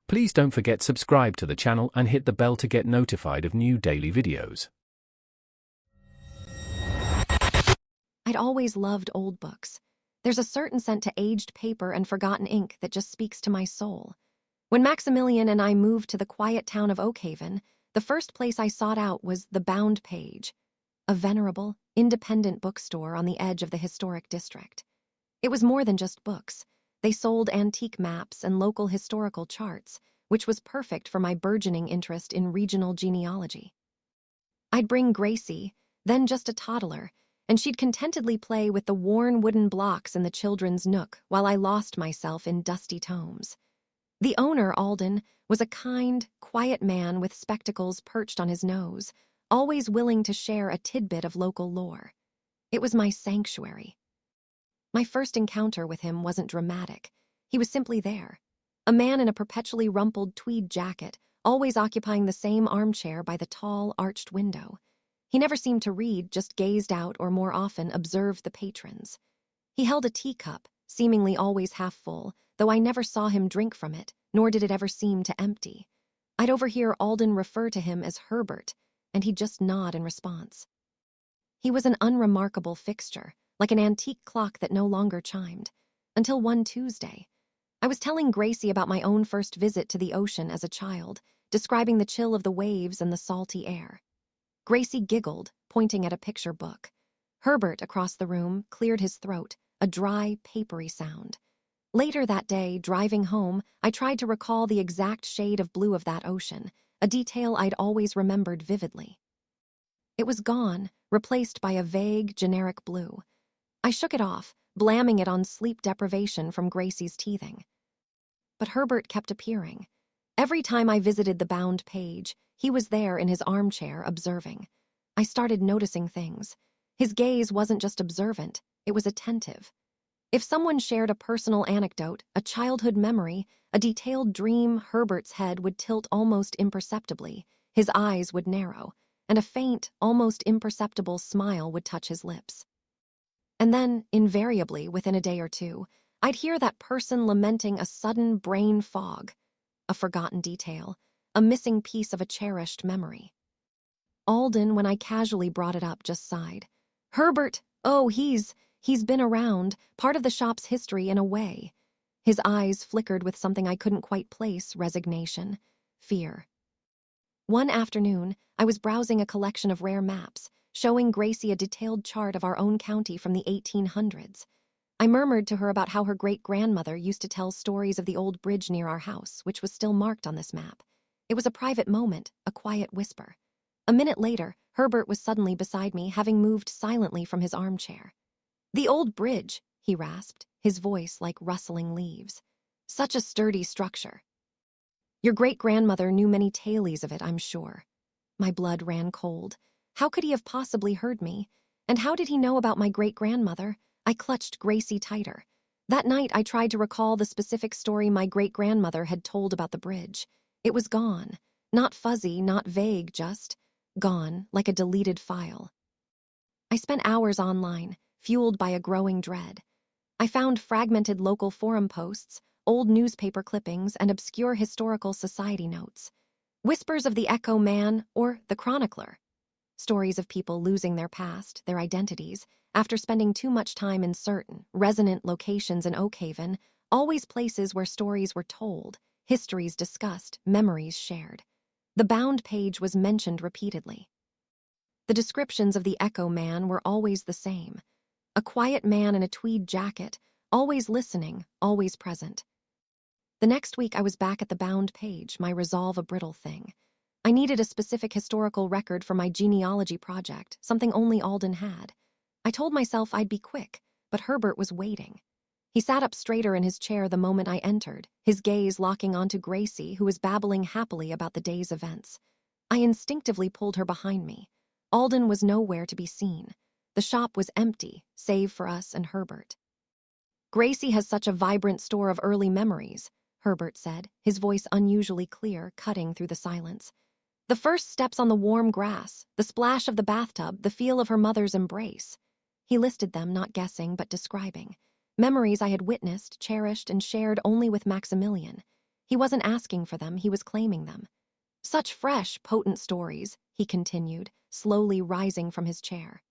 Please don't forget subscribe to the channel and hit the bell to get notified of new daily videos. I'd always loved old books. There's a certain scent to aged paper and forgotten ink that just speaks to my soul. When Maximilian and I moved to the quiet town of Oakhaven, the first place I sought out was the Bound Page, a venerable, independent bookstore on the edge of the historic district. It was more than just books. They sold antique maps and local historical charts, which was perfect for my burgeoning interest in regional genealogy. I'd bring Gracie, then just a toddler, and she'd contentedly play with the worn wooden blocks in the children's nook while I lost myself in dusty tomes. The owner, Alden, was a kind, quiet man with spectacles perched on his nose, always willing to share a tidbit of local lore. It was my sanctuary. My first encounter with him wasn't dramatic. He was simply there. A man in a perpetually rumpled tweed jacket, always occupying the same armchair by the tall, arched window. He never seemed to read, just gazed out or more often observed the patrons. He held a teacup, seemingly always half full, though I never saw him drink from it, nor did it ever seem to empty. I'd overhear Alden refer to him as Herbert, and he'd just nod in response. He was an unremarkable fixture, like an antique clock that no longer chimed, until one Tuesday. I was telling Gracie about my own first visit to the ocean as a child, describing the chill of the waves and the salty air. Gracie giggled, pointing at a picture book. Herbert, across the room, cleared his throat, a dry, papery sound. Later that day, driving home, I tried to recall the exact shade of blue of that ocean, a detail I'd always remembered vividly. It was gone, replaced by a vague, generic blue. I shook it off, blaming it on sleep deprivation from Gracie's teething. But Herbert kept appearing. Every time I visited the Bound Page, he was there in his armchair, observing. I started noticing things. His gaze wasn't just observant, it was attentive. If someone shared a personal anecdote, a childhood memory, a detailed dream, Herbert's head would tilt almost imperceptibly, his eyes would narrow, and a faint, almost imperceptible smile would touch his lips. And then, invariably, within a day or two, I'd hear that person lamenting a sudden brain fog, a forgotten detail, a missing piece of a cherished memory. Alden, when I casually brought it up, just sighed. Herbert, oh, he's been around, part of the shop's history in a way. His eyes flickered with something I couldn't quite place, resignation, fear. One afternoon, I was browsing a collection of rare maps, showing Gracie a detailed chart of our own county from the 1800s. I murmured to her about how her great-grandmother used to tell stories of the old bridge near our house, which was still marked on this map. It was a private moment, a quiet whisper. A minute later, Herbert was suddenly beside me, having moved silently from his armchair. The old bridge, he rasped, his voice like rustling leaves. Such a sturdy structure. Your great-grandmother knew many tales of it, I'm sure. My blood ran cold. How could he have possibly heard me? And how did he know about my great-grandmother? I clutched Gracie tighter. That night, I tried to recall the specific story my great-grandmother had told about the bridge. It was gone. Not fuzzy, not vague, just gone, like a deleted file. I spent hours online, fueled by a growing dread. I found fragmented local forum posts, old newspaper clippings, and obscure historical society notes. Whispers of the Echo Man or the Chronicler. Stories of people losing their past, their identities, after spending too much time in certain, resonant locations in Oakhaven, always places where stories were told, histories discussed, memories shared. The Bound Page was mentioned repeatedly. The descriptions of the Echo Man were always the same. A quiet man in a tweed jacket, always listening, always present. The next week I was back at the Bound Page, my resolve a brittle thing. I needed a specific historical record for my genealogy project, something only Alden had. I told myself I'd be quick, but Herbert was waiting. He sat up straighter in his chair the moment I entered, his gaze locking onto Gracie, who was babbling happily about the day's events. I instinctively pulled her behind me. Alden was nowhere to be seen. The shop was empty, save for us and Herbert. Gracie has such a vibrant store of early memories, Herbert said, his voice unusually clear, cutting through the silence. The first steps on the warm grass, the splash of the bathtub, the feel of her mother's embrace. He listed them, not guessing, but describing. Memories I had witnessed, cherished, and shared only with Maximilian. He wasn't asking for them, he was claiming them. Such fresh, potent stories, he continued, slowly rising from his chair.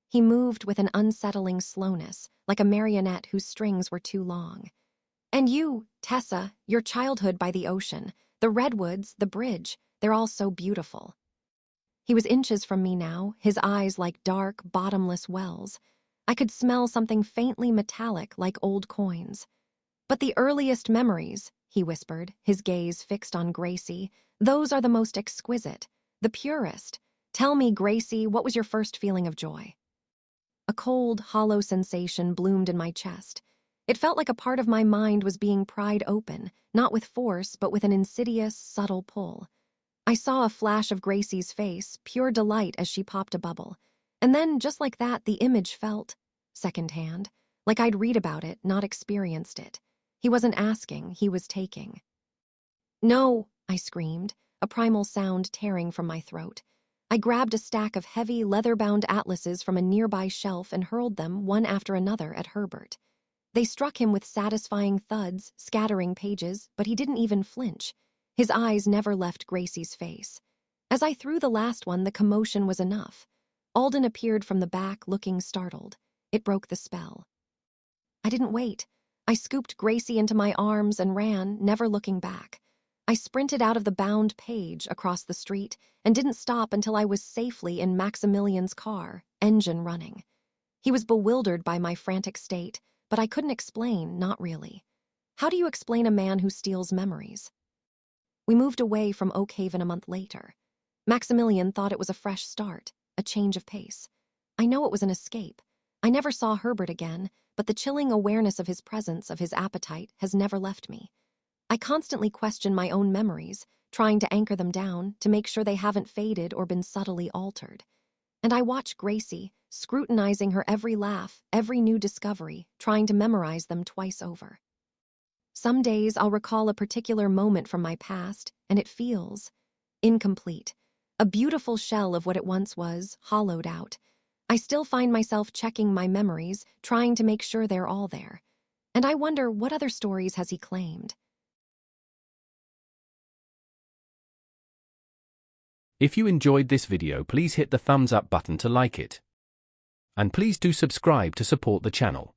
He moved with an unsettling slowness, like a marionette whose strings were too long. And you, Tessa, your childhood by the ocean, the redwoods, the bridge, they're all so beautiful. He was inches from me now, his eyes like dark, bottomless wells. I could smell something faintly metallic like old coins. But the earliest memories, he whispered, his gaze fixed on Gracie, those are the most exquisite, the purest. Tell me, Gracie, what was your first feeling of joy? A cold, hollow sensation bloomed in my chest. It felt like a part of my mind was being pried open, not with force, but with an insidious, subtle pull. I saw a flash of Gracie's face, pure delight as she popped a bubble. And then, just like that, the image felt secondhand, like I'd read about it, not experienced it. He wasn't asking, he was taking. No, I screamed, a primal sound tearing from my throat. I grabbed a stack of heavy, leather-bound atlases from a nearby shelf and hurled them, one after another, at Herbert. They struck him with satisfying thuds, scattering pages, but he didn't even flinch. His eyes never left Gracie's face. As I threw the last one, the commotion was enough. Alden appeared from the back, looking startled. It broke the spell. I didn't wait. I scooped Gracie into my arms and ran, never looking back. I sprinted out of the bound page across the street and didn't stop until I was safely in Maximilian's car, engine running. He was bewildered by my frantic state, but I couldn't explain, not really. How do you explain a man who steals memories? We moved away from Oakhaven a month later. Maximilian thought it was a fresh start, a change of pace. I know it was an escape. I never saw Herbert again, but the chilling awareness of his presence, of his appetite, has never left me. I constantly question my own memories, trying to anchor them down, to make sure they haven't faded or been subtly altered. And I watch Gracie, scrutinizing her every laugh, every new discovery, trying to memorize them twice over. Some days I'll recall a particular moment from my past, and it feels incomplete. A beautiful shell of what it once was, hollowed out. I still find myself checking my memories, trying to make sure they're all there. And I wonder, what other stories has he claimed? If you enjoyed this video, please hit the thumbs up button to like it. And please do subscribe to support the channel.